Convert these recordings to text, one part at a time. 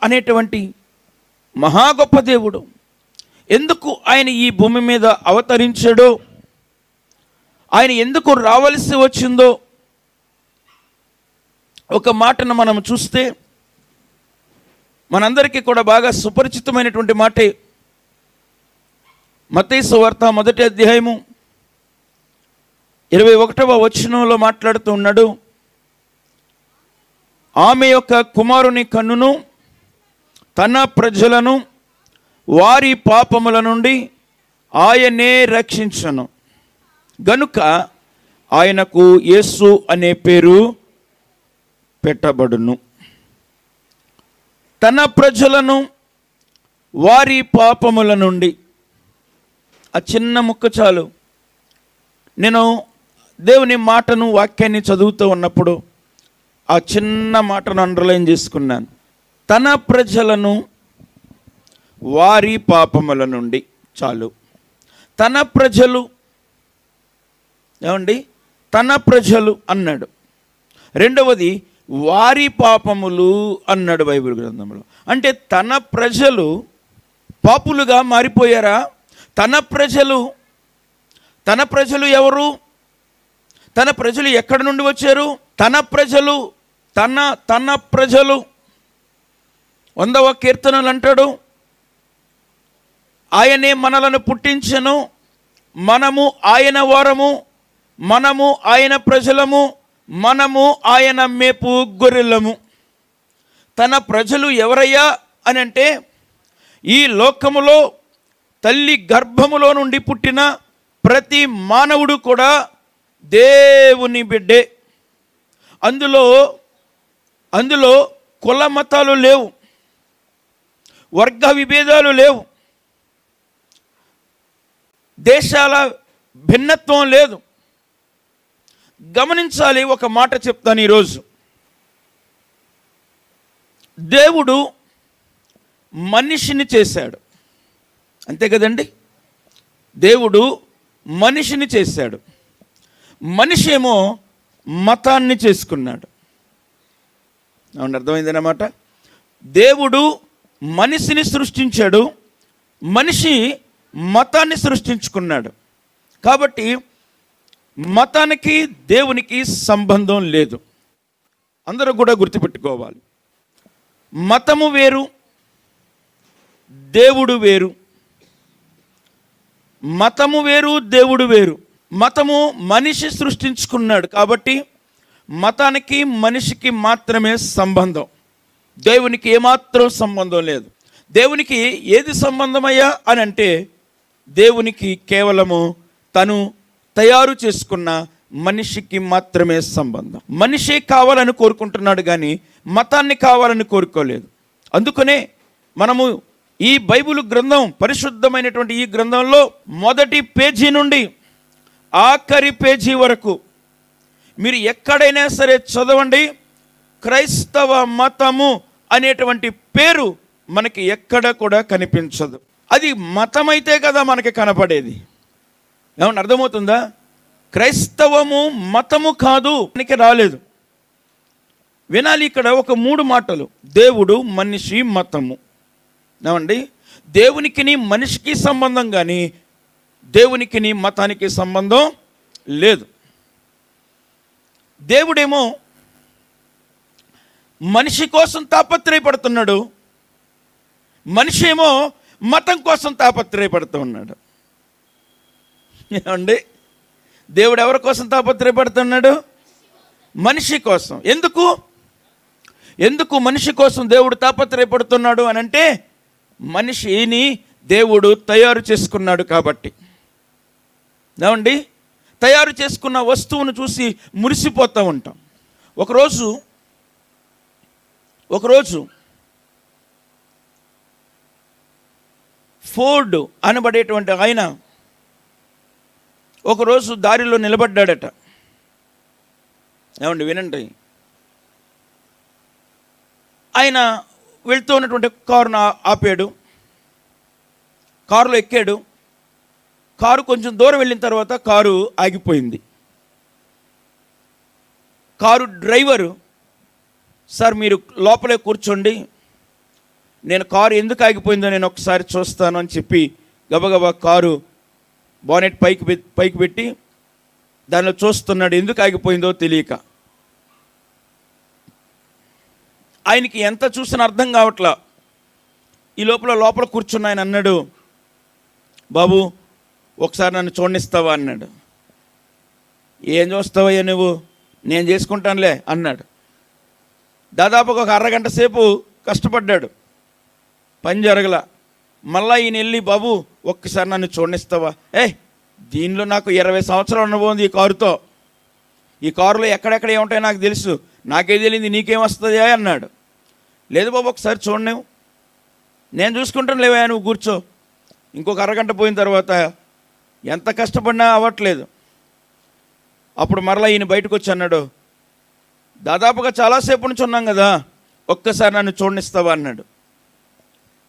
అనేటువంటి మహా గొప్ప దేవుడు ఎందుకు ఆయన ఈ భూమి మీద అవతరించాడో, ఆయన ఎందుకు రావలసి వచ్చిందో ఒక మాటను మనం చూస్తే మనందరికీ కూడా బాగా సుపరిచితమైనటువంటి మాటే. మత్తయి సువార్త 1వ అధ్యాయము 21వ వచనంలో మాట్లాడుతూ ఉన్నాడు. ఆమె యొక్క కుమారుని కన్నును తన ప్రజలను వారి పాపముల నుండి ఆయనే రక్షించను గనుక ఆయనకు యేసు అనే పేరు పెట్టబడును. తన ప్రజలను వారి పాపముల నుండి. ఆ చిన్న ముక్క చాలు. నేను దేవుని మాటను, వాక్యాన్ని చదువుతూ ఉన్నప్పుడు ఆ చిన్న మాటను అండర్లైన్ చేసుకున్నాను. తన ప్రజలను వారి పాపముల నుండి. చాలు. తన ప్రజలు ఏమండి, తన ప్రజలు అన్నాడు. రెండవది వారి పాపములు అన్నాడు బైబిల్ గ్రంథంలో. అంటే తన ప్రజలు పాపులుగా మారిపోయారా? తన ప్రజలు ఎవరు? తన ప్రజలు ఎక్కడి నుండి వచ్చారు? తన ప్రజలు 100వ కీర్తనలు అంటాడు, ఆయనే మనలను పుట్టించెను, మనము ఆయన వారము, మనము ఆయన ప్రజలము, మనము ఆయన మేపు గొర్రెలము. తన ప్రజలు ఎవరయ్యా అని అంటే ఈ లోకములో తల్లి గర్భములో నుండి పుట్టిన ప్రతి మానవుడు కూడా దేవుని బిడ్డే. అందులో కుల మతాలు లేవు, వర్గ విభేదాలు లేవు, దేశాల భిన్నత్వం లేదు. గమనించాలి. ఒక మాట చెప్తాను ఈరోజు. దేవుడు మనిషిని చేశాడు, అంతే కదండి. దేవుడు మనిషిని చేశాడు. మనిషి ఏమో మతాన్ని చేసుకున్నాడు. అవును, అర్థమైందన్నమాట. దేవుడు మనిషిని సృష్టించాడు, మనిషి మతాన్ని సృష్టించుకున్నాడు. కాబట్టి మతానికి దేవునికి సంబంధం లేదు. అందరూ కూడా గుర్తుపెట్టుకోవాలి. మతము వేరు, దేవుడు వేరు. మతము వేరు, దేవుడు వేరు. మతము మనిషి సృష్టించుకున్నాడు కాబట్టి మతానికి మనిషికి మాత్రమే సంబంధం, దేవునికి ఏమాత్రం సంబంధం లేదు. దేవునికి ఏది సంబంధమయ్యా అని అంటే దేవునికి కేవలము తను తయారు చేసుకున్న మనిషికి మాత్రమే సంబంధం. మనిషి కావాలని కోరుకుంటున్నాడు కానీ మతాన్ని కావాలని కోరుకోలేదు. అందుకనే మనము ఈ బైబిల్ గ్రంథం, పరిశుద్ధమైనటువంటి ఈ గ్రంథంలో మొదటి పేజీ నుండి ఆఖరి పేజీ వరకు మీరు ఎక్కడైనా సరే చదవండి, క్రైస్తవ మతము అనేటువంటి పేరు మనకి ఎక్కడ కూడా కనిపించదు. అది మతమైతే కదా మనకి కనపడేది. ఏమన్నా అర్థమవుతుందా? క్రైస్తవము మతము కాదు, మనకి రాలేదు. వినాలి ఇక్కడ ఒక 3 మాటలు: దేవుడు, మనిషి, మతము. ఏమండి, దేవునికి మనిషికి సంబంధం కానీ దేవునికి మతానికి సంబంధం లేదు. దేవుడేమో మనిషి కోసం తాపత్రయపడుతున్నాడు, మనిషి ఏమో మతం కోసం తాపత్రయపడుతూ ఉన్నాడు. ఏమండి, దేవుడు ఎవరి కోసం తాపత్రయపడుతున్నాడు? మనిషి కోసం. ఎందుకు మనిషి కోసం దేవుడు తాపత్రయపడుతున్నాడు అని అంటే మనిషిని దేవుడు తయారు చేసుకున్నాడు కాబట్టి. ఏమండి, తయారు చేసుకున్న వస్తువును చూసి మురిసిపోతూ ఉంటాం. ఒకరోజు ఫోర్డ్ అనబడేటువంటి ఆయన ఒకరోజు దారిలో నిలబడ్డాడట. ఏమండి, వినండి. ఆయన వెళ్తూ ఉన్నటువంటి కారును ఆపాడు, కారులో ఎక్కాడు. కారు కొంచెం దూరం వెళ్ళిన తర్వాత కారు ఆగిపోయింది. కారు డ్రైవరు, సార్ మీరు లోపలే కూర్చోండి, నేను కారు ఎందుకు ఆగిపోయిందో నేను ఒకసారి చూస్తాను అని చెప్పి గబగబా కారు బానెట్ పైకి పెట్టి దానిలో చూస్తున్నాడు, ఎందుకు ఆగిపోయిందో తెలియక. ఆయనకి ఎంత చూసినా అర్థం కావట్లా. ఈ లోపల కూర్చున్న ఆయన అన్నాడు, బాబు ఒకసారి నన్ను చూడనిస్తావా అన్నాడు. ఏం చూస్తావయ్యా నువ్వు, నేను చేసుకుంటానులే అన్నాడు. దాదాపుగా ఒక అరగంట సేపు కష్టపడ్డాడు, పని జరగల. మళ్ళా ఈయన వెళ్ళి, బాబు ఒక్కసారి నన్ను చూడనిస్తావా, దీనిలో నాకు 20 సంవత్సరాలు అనుభవం ఉంది ఈ కారుతో, ఈ కారులో ఎక్కడెక్కడ ఏముంటాయో నాకు తెలుసు, నాకే తెలియదు నీకేం వస్తుంది అన్నాడు. లేదు బాబు ఒకసారి చూడలేవు, నేను చూసుకుంటాను లేవా, నువ్వు కూర్చో. ఇంకొక అరగంట పోయిన తర్వాత ఎంత కష్టపడినా అవ్వట్లేదు. అప్పుడు మరలా ఈయన బయటకు వచ్చి అన్నాడు, దాదాపుగా చాలాసేపు నుంచి ఉన్నాం కదా, ఒక్కసారి నన్ను చూడనిస్తావా అన్నాడు.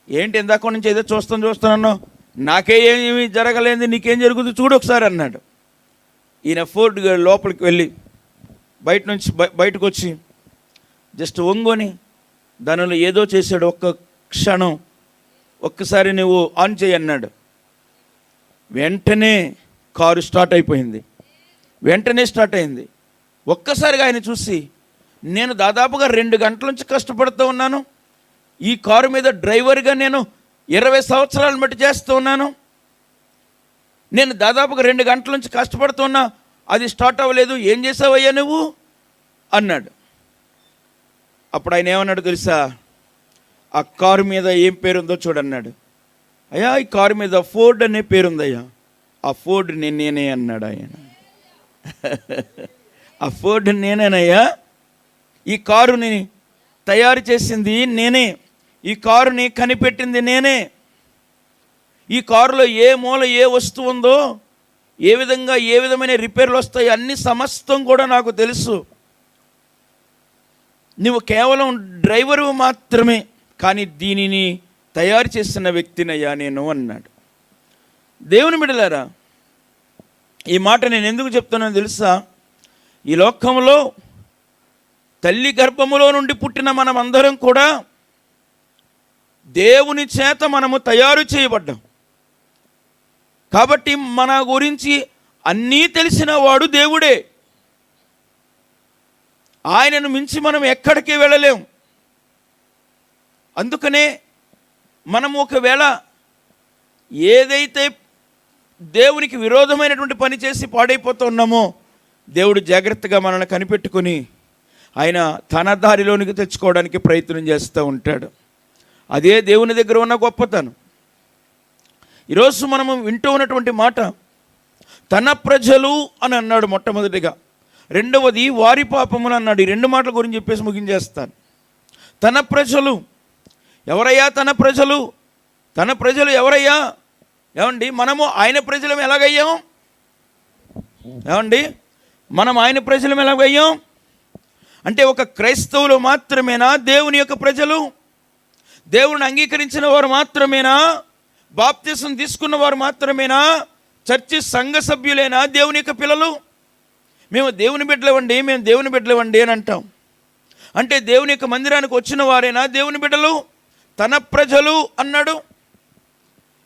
ఏంటి ఇందాక నుంచి ఏదో చూస్తాను, నాకే ఏమి జరగలేదు, నీకేం జరుగుతుంది చూడు ఒకసారి అన్నాడు. ఈయన ఫోర్డ్ లోపలికి వెళ్ళి బయటకు వచ్చి జస్ట్ ఒంగోని దానిలో ఏదో చేశాడు. ఒక్క క్షణం ఒక్కసారి నువ్వు ఆన్ చేయి అన్నాడు. వెంటనే కారు స్టార్ట్ అయిపోయింది. ఒక్కసారిగా ఆయన చూసి, నేను దాదాపుగా 2 గంటల నుంచి కష్టపడుతూ ఉన్నాను, ఈ కారు మీద డ్రైవర్గా నేను 20 సంవత్సరాలను బట్టి చేస్తూ ఉన్నాను, నేను దాదాపుగా 2 గంటల నుంచి కష్టపడుతున్నా, అది స్టార్ట్ అవ్వలేదు, ఏం చేసావయ్యా నువ్వు అన్నాడు. అప్పుడు ఆయన ఏమన్నాడు తెలుసా, ఆ కారు మీద ఏం పేరుందో చూడన్నాడు. అయ్యా ఈ కారు మీద ఫోర్డ్ అనే పేరుందయ్యా, ఆ ఫోర్డ్ నేనే అన్నాడు ఆయన. ఆ ఫోర్డ్ నేనేనయ్యా, ఈ కారుని తయారు చేసింది నేనే, ఈ కారుని కనిపెట్టింది నేనే, ఈ కారులో ఏ మూల ఏ వస్తువు ఉందో, ఏ విధమైన రిపేర్లు వస్తాయి అన్ని సమస్తం కూడా నాకు తెలుసు, నువ్వు కేవలం డ్రైవరు మాత్రమే, కానీ దీనిని తయారు చేసిన వ్యక్తినయ్యా నేను అన్నాడు. దేవుని బిడ్డలారా, ఈ మాట నేను ఎందుకు చెప్తున్నానో తెలుసా, ఈ లోకంలో తల్లి గర్భములో నుండి పుట్టిన మనమందరం కూడా దేవుని చేత మనము తయారు చేయబడ్డాం. కాబట్టి మన గురించి అన్నీ తెలిసిన వాడు దేవుడే. ఆయనను మించి మనం ఎక్కడికి వెళ్ళలేం. అందుకనే మనం ఒకవేళ ఏదైతే దేవునికి విరోధమైనటువంటి పని చేసి పాడైపోతున్నామో, దేవుడు జాగ్రత్తగా మనల్ని కనిపెట్టుకుని ఆయన తన దారిలోనికి తెచ్చుకోవడానికి ప్రయత్నం చేస్తూ ఉంటాడు. అదే దేవుని దగ్గర ఉన్న గొప్పతనం. ఈరోజు మనము వింటూ ఉన్నటువంటి మాట, తన ప్రజలు అని అన్నాడు మొట్టమొదటిగా, రెండవది వారి పాపములు అన్నాడు. ఈ 2 మాటల గురించి చెప్పేసి ముగించేస్తాను. తన ప్రజలు ఎవరయ్యా? తన ప్రజలు ఎవరయ్యా? ఏమండి, మనము ఆయన ప్రజలం ఎలాగయ్యాం? ఏమండి, మనం ఆయన ప్రజలం ఎలాగయ్యాం అంటే, ఒక క్రైస్తవులు మాత్రమేనా దేవుని యొక్క ప్రజలు? దేవుని అంగీకరించిన వారు మాత్రమేనా? బాప్తిసం తీసుకున్న వారు మాత్రమేనా? చర్చి సంఘ సభ్యులేనా దేవుని యొక్క పిల్లలు? మేము దేవుని బిడ్డలవండి అని అంటాం. అంటే దేవుని యొక్క మందిరానికి వచ్చిన వారేనా దేవుని బిడ్డలు? తన ప్రజలు అన్నాడు.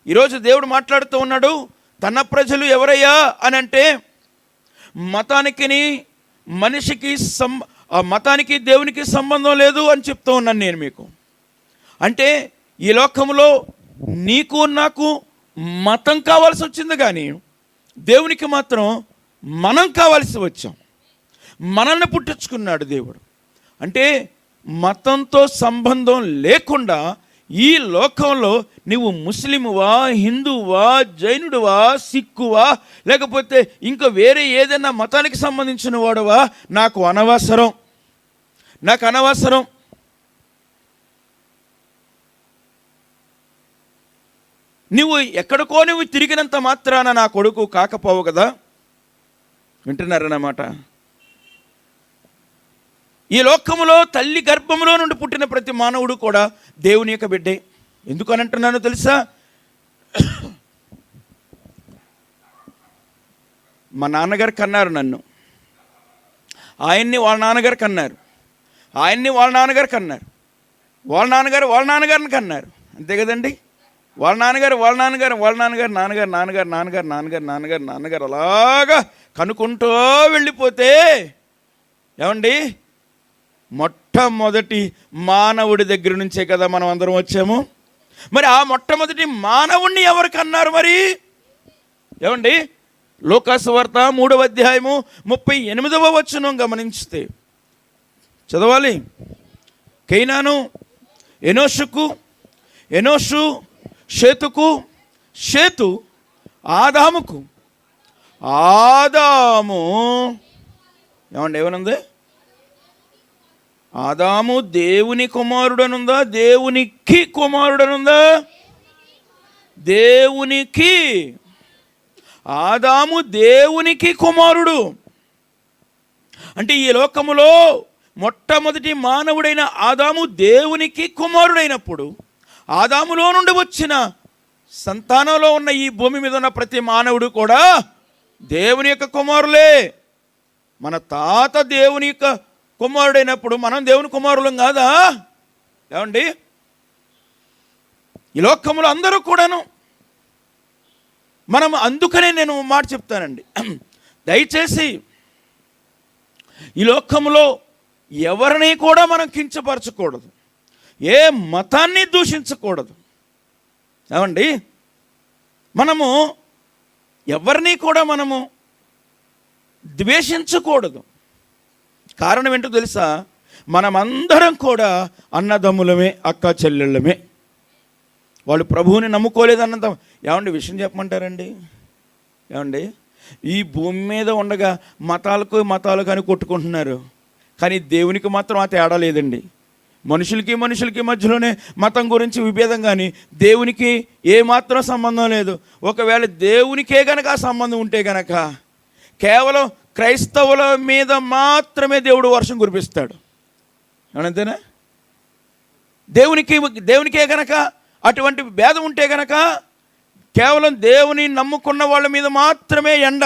ఈరోజు దేవుడు మాట్లాడుతూ ఉన్నాడు, తన ప్రజలు ఎవరయ్యా అని అంటే, మతానికి దేవునికి సంబంధం లేదు అని చెప్తూ ఉన్నాను నేను మీకు. అంటే ఈ లోకంలో నీకు నాకు మతం కావాల్సి వచ్చింది, కానీ దేవునికి మాత్రం మనం కావాల్సి వచ్చాం. మనల్ని పుట్టించుకున్నాడు దేవుడు. అంటే మతంతో సంబంధం లేకుండా ఈ లోకంలో నువ్వు ముస్లిమువా, హిందువా, జైనుడువా, సిక్కువా, లేకపోతే ఇంకా వేరే ఏదైనా మతానికి సంబంధించిన వాడువా, నాకు అనవసరం. నువ్వు తిరిగినంత మాత్రాన నా కొడుకు కాకపోవు కదా. వింటున్నారన్నమాట. ఈ లోకములో తల్లి గర్భములో నుండి పుట్టిన ప్రతి మానవుడు కూడా దేవుని యొక్క బిడ్డే. ఎందుకని అంటున్నానో తెలుసా? మా నాన్నగారు కన్నారు నన్ను, ఆయన్ని వాళ్ళ నాన్నగారు కన్నారు, ఆయన్ని వాళ్ళ నాన్నగారు కన్నారు. వాళ్ళ నాన్నగారిని కన్నారు, అంతే కదండి. వాళ్ళ నాన్నగారు అలాగా కనుక్కుంటూ వెళ్ళిపోతే ఏమండి, మొట్టమొదటి మానవుడి దగ్గర నుంచే కదా మనం అందరం వచ్చాము. మరి ఆ మొట్టమొదటి మానవుణ్ణి ఎవరు కన్నారు మరి? ఏమండి, లూకాసు వార్త 3వ అధ్యాయము 38వ వచనం గమనించితే చదవాలి. కైనాను ఎనోషుకు, ఎనోషు షేతుకు, షేతు ఆదాముకు, ఆదాము ఏమండి ఏమనుంది? ఆదాము దేవుని కుమారుడనుందా? దేవునికి కుమారుడనుందా? దేవునికి. ఆదాము దేవునికి కుమారుడు. అంటే ఈ లోకములో మొట్టమొదటి మానవుడైన ఆదాము దేవునికి కుమారుడైనప్పుడు, ఆదాములో నుండి వచ్చిన సంతానంలో ఉన్న ఈ భూమి మీద ఉన్న ప్రతి మానవుడు కూడా దేవుని యొక్క కుమారులే. మన తాత దేవుని యొక్క కుమారుడైనప్పుడు మనం దేవుని కుమారులం కాదా? ఏమండి, ఈ లోకములో అందరూ కూడాను మనం, అందుకనే నేను మాట చెప్తానండి, దయచేసి ఈ లోకములో ఎవరిని కూడా మనం కించపరచకూడదు, ఏ మతాన్ని దూషించకూడదు. ఏమండి, మనము ఎవరిని కూడా మనము ద్వేషించకూడదు. కారణం ఏంటో తెలుసా? మనమందరం కూడా అన్నదమ్ములమే, అక్క చెల్లెళ్ళమే. వాళ్ళు ప్రభువుని నమ్ముకోలేదన్నంత. ఏమండి, విషయం చెప్పమంటారండి? ఏమండి, ఈ భూమి మీద ఉండగా మతాలు కానీ కొట్టుకుంటున్నారు, కానీ దేవునికి మాత్రం ఆ తేడా లేదండి. మనుషులకి మధ్యలోనే మతం గురించి విభేదం, కానీ దేవునికి ఏమాత్రం సంబంధం లేదు. ఒకవేళ దేవునికే గనక ఆ సంబంధం ఉంటే గనక కేవలం క్రైస్తవుల మీద మాత్రమే దేవుడు వర్షం కురిపిస్తాడు. అంతేనా? దేవునికే గనక అటువంటి భేదం ఉంటే గనక కేవలం దేవుని నమ్ముకున్న వాళ్ళ మీద మాత్రమే ఎండ,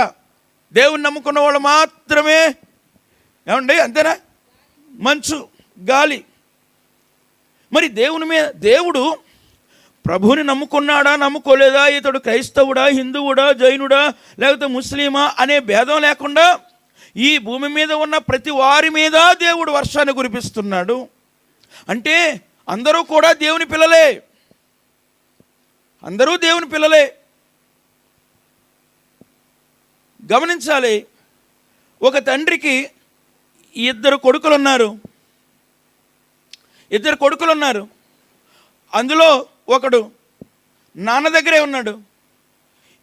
దేవుని నమ్ముకున్న వాళ్ళు మాత్రమే ఏమండి, అంతేనా, మంచు, గాలి. మరి దేవుడు ప్రభువుని నమ్ముకున్నాడా నమ్ముకోలేదా, ఇతడు క్రైస్తవుడా, హిందువుడా, జైనుడా, లేకపోతే ముస్లిమా అనే భేదం లేకుండా ఈ భూమి మీద ఉన్న ప్రతి వారి మీద దేవుడు వర్షాన్ని కురిపిస్తున్నాడు. అంటే అందరూ కూడా దేవుని పిల్లలే, అందరూ దేవుని పిల్లలే. గమనించాలి, ఒక తండ్రికి ఇద్దరు కొడుకులు ఉన్నారు. అందులో ఒకడు నాన్న దగ్గరే ఉన్నాడు.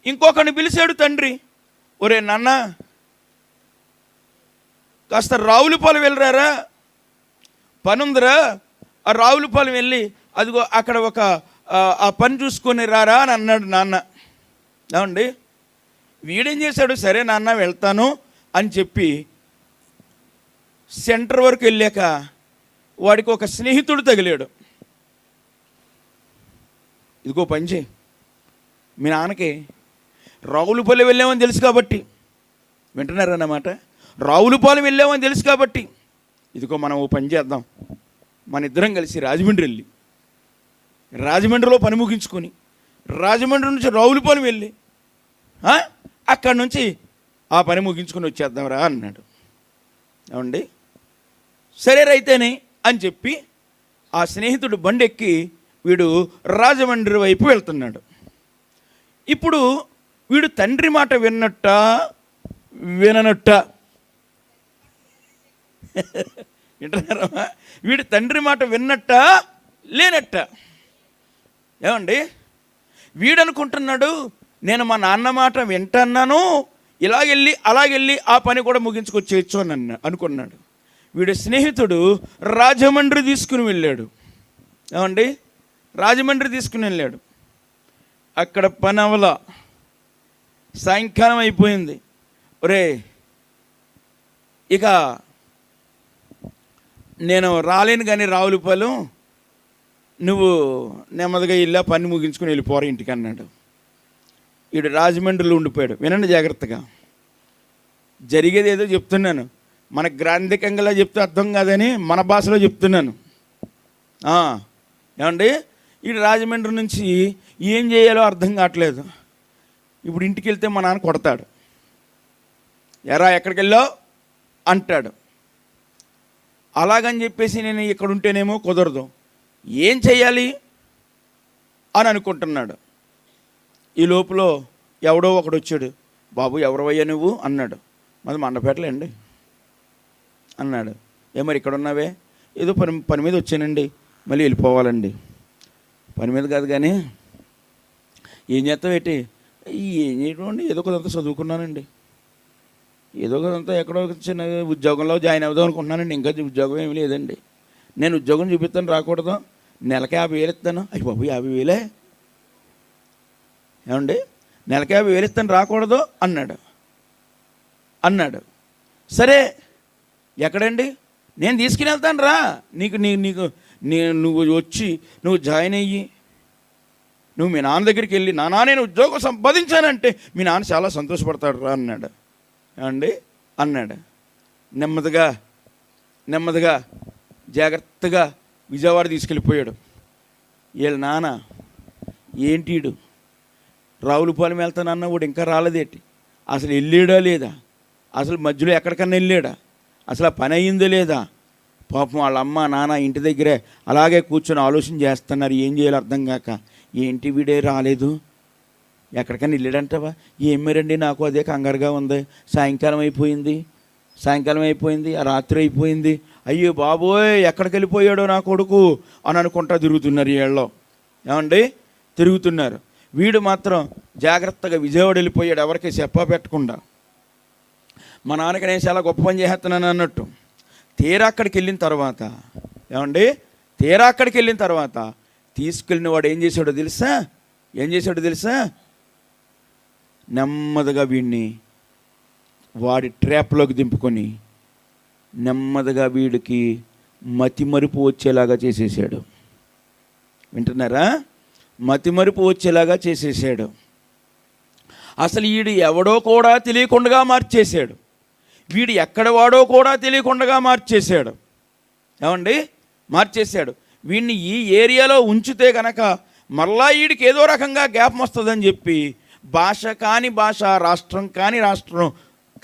ఇంకొకడిని పిలిచాడు తండ్రి, ఒరే నాన్న, కాస్త రావులపాలెం వెళ్ళరారా, పనుందిరా, ఆ రావులపాలెం వెళ్ళి అదిగో అక్కడ ఒక ఆ పని చూసుకొని రారా అని అన్నాడు నాన్న. ఏమండి, వీడేం చేశాడు, సరే నాన్న వెళ్తాను అని చెప్పి సెంటర్ వరకు వెళ్ళాక వాడికి ఒక స్నేహితుడు తగిలాడు. ఇదిగో పని చేయి, మీ నాన్నకి రావులపాలెం వెళ్ళామని తెలుసు కాబట్టి, వింటున్నారన్నమాట, రావులపాలెం వెళ్ళామని తెలుసు కాబట్టి ఇదిగో మనం ఓ పని చేద్దాం, మన ఇద్దరం కలిసి రాజమండ్రిలో పని ముగించుకొని రాజమండ్రి నుంచి రావులపాలెం వెళ్ళి అక్కడి నుంచి ఆ పని ముగించుకొని వచ్చేద్దాంరా అన్నాడు. ఏమండి, సరే రైతేనే అని చెప్పి ఆ స్నేహితుడు బండెక్కి వీడు రాజమండ్రి వైపు వెళ్తున్నాడు. ఇప్పుడు వీడు తండ్రి మాట విననట్ట వింటున్నారమ్మా, వీడు తండ్రి మాట విన్నట్ట లేనట్ట. ఏమండి, వీడనుకుంటున్నాడు నేను మా నాన్న మాట వింటున్నాను, ఇలాగెళ్ళి అలాగెళ్ళి ఆ పని కూడా ముగించుకొచ్చేయచ్చు అని అనుకున్నాడు. వీడి స్నేహితుడు రాజమండ్రి తీసుకుని వెళ్ళాడు. ఏమండి, రాజమండ్రి తీసుకుని వెళ్ళాడు. అక్కడ పని అవల, సాయంకాలం అయిపోయింది. ఒరే, ఇక నేను రాలేను కానీ రావులపాలెం, నువ్వు నెమ్మదిగా ఇల్లా పని ముగించుకొని వెళ్ళిపోరా ఇంటికి అన్నాడు. వీడు రాజమండ్రిలో ఉండిపోయాడు. వినండి జాగ్రత్తగా, జరిగేది ఏదో చెప్తున్నాను, మన గ్రాంధికంగా చెప్తే అర్థం కాదని మన భాషలో చెప్తున్నాను. ఏమండి, ఈ రాజమండ్రి నుంచి ఏం చేయాలో అర్థం కావట్లేదు. ఇప్పుడు ఇంటికి వెళ్తే మా నాన్న కొడతాడు, ఎరా ఎక్కడికి వెళ్ళావు అంటాడు. అలాగని చెప్పేసి నేను ఇక్కడ ఉంటేనేమో కుదరదు, ఏం చెయ్యాలి అని అనుకుంటున్నాడు. ఈ లోపల ఎవడో ఒకడు వచ్చాడు, బాబు ఎవరవయ్యా నువ్వు అన్నాడు. మాది మండపేటలే అండి అన్నాడు. మరి ఇక్కడ ఉన్నావే? ఏదో పని మీద వచ్చానండి, మళ్ళీ వెళ్ళిపోవాలండి. పని మీద కాదు కానీ ఏం చేస్తావు ఏంటి? ఏం చేయడం అండి, ఏదో కొంత చదువుకున్నానండి, ఏదో కొంత ఎక్కడో చిన్న ఉద్యోగంలో జాయిన్ అవుదాం అనుకుంటున్నానండి. ఇంకా ఉద్యోగం ఏమీ లేదండి. నేను ఉద్యోగం చూపిస్తాను, రాకూడదు, నెలకి 50,000 ఇస్తాను. అయ్యి బాబు 50,000? ఏమండి, నెలకి 50,000 ఇస్తాను, రాకూడదు అన్నాడు. సరే ఎక్కడండి, నేను తీసుకుని వెళ్తాను రా, నువ్వు వచ్చి నువ్వు జాయిన్ అయ్యి నువ్వు మీ నాన్న దగ్గరికి వెళ్ళి, నాన్న నేను ఉద్యోగం సంపాదించానంటే మీ నాన్న చాలా సంతోషపడతాడు రా అన్నాడు. ఏమండి అన్నాడు. నెమ్మదిగా జాగ్రత్తగా విజయవాడ తీసుకెళ్ళిపోయాడు. వీళ్ళ నాన్న ఏంటీడు రావులపాలెం వెళ్తానన్న వాడు ఇంకా రాలేదేంటి, అసలు వెళ్ళాడా లేదా, అసలు మధ్యలో ఎక్కడికన్నా వెళ్ళాడా, అసలు ఆ పని అయ్యిందో లేదా? పాపం వాళ్ళ అమ్మ నాన్న ఇంటి దగ్గరే అలాగే కూర్చొని ఆలోచన చేస్తున్నారు, ఏం చేయాలో అర్థం కాక. ఏంటి వీడే రాలేదు, ఎక్కడికైనా వెళ్ళాడంటావా? ఏమేరండి, నాకు అదే కంగారుగా ఉంది. సాయంకాలం అయిపోయింది, ఆ రాత్రి అయిపోయింది, అయ్యో బాబోయ్ ఎక్కడికి వెళ్ళిపోయాడో నా కొడుకు అని అనుకుంటా తిరుగుతున్నారు వీళ్ళు. ఏమండి తిరుగుతున్నారు. వీడు మాత్రం జాగ్రత్తగా విజయవాడ వెళ్ళిపోయాడు, ఎవరికి చెప్పా పెట్టకుండా. మా నాన్నకి నేను చాలా గొప్ప పని చేస్తున్నాను అన్నట్టు. తీరా అక్కడికి వెళ్ళిన తర్వాత తీసుకెళ్ళిన వాడు ఏం చేశాడో తెలుసా? నెమ్మదిగా వీడిని వాడి ట్రాప్లోకి దింపుకొని నెమ్మదిగా వీడికి మతిమరుపు వచ్చేలాగా చేసేసాడు. వింటున్నారా? మతిమరుపు వచ్చేలాగా చేసేసాడు. అసలు వీడు ఎవడో కూడా తెలియకుండా మార్చేశాడు. వీడు ఎక్కడ వాడో కూడా తెలియకుండా మార్చేశాడు. ఏమండి మార్చేశాడు. వీడిని ఈ ఏరియాలో ఉంచితే కనుక మరలా వీడికి ఏదో రకంగా గ్యాప్ వస్తుందని చెప్పి భాష కాని భాష, రాష్ట్రం కాని రాష్ట్రం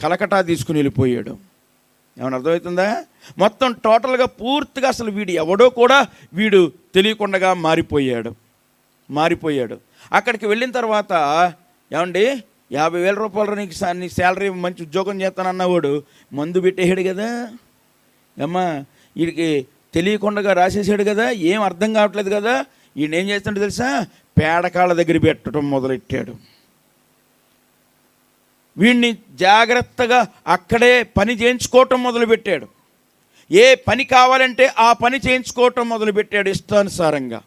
కలకటా తీసుకుని వెళ్ళిపోయాడు. ఏమన్నా అర్థమవుతుందా? మొత్తం టోటల్గా పూర్తిగా అసలు వీడు ఎవడో కూడా వీడు తెలియకుండా మారిపోయాడు. అక్కడికి వెళ్ళిన తర్వాత ఏమండి 50,000 రూపాయలు నీకు శాలరీ, మంచి ఉద్యోగం చేస్తానన్నవాడు మందు పెట్టేసాడు కదా. అమ్మా వీడికి తెలియకుండా రాసేసాడు కదా, ఏం అర్థం కావట్లేదు కదా. ఈయన ఏం చేస్తాడో తెలుసా? పేడకాళ్ళ దగ్గర పెట్టడం మొదలెట్టాడు. వీడిని జాగ్రత్తగా అక్కడే పని చేయించుకోవటం మొదలుపెట్టాడు. ఏ పని కావాలంటే ఆ పని చేయించుకోవటం మొదలుపెట్టాడు ఇష్టానుసారంగా.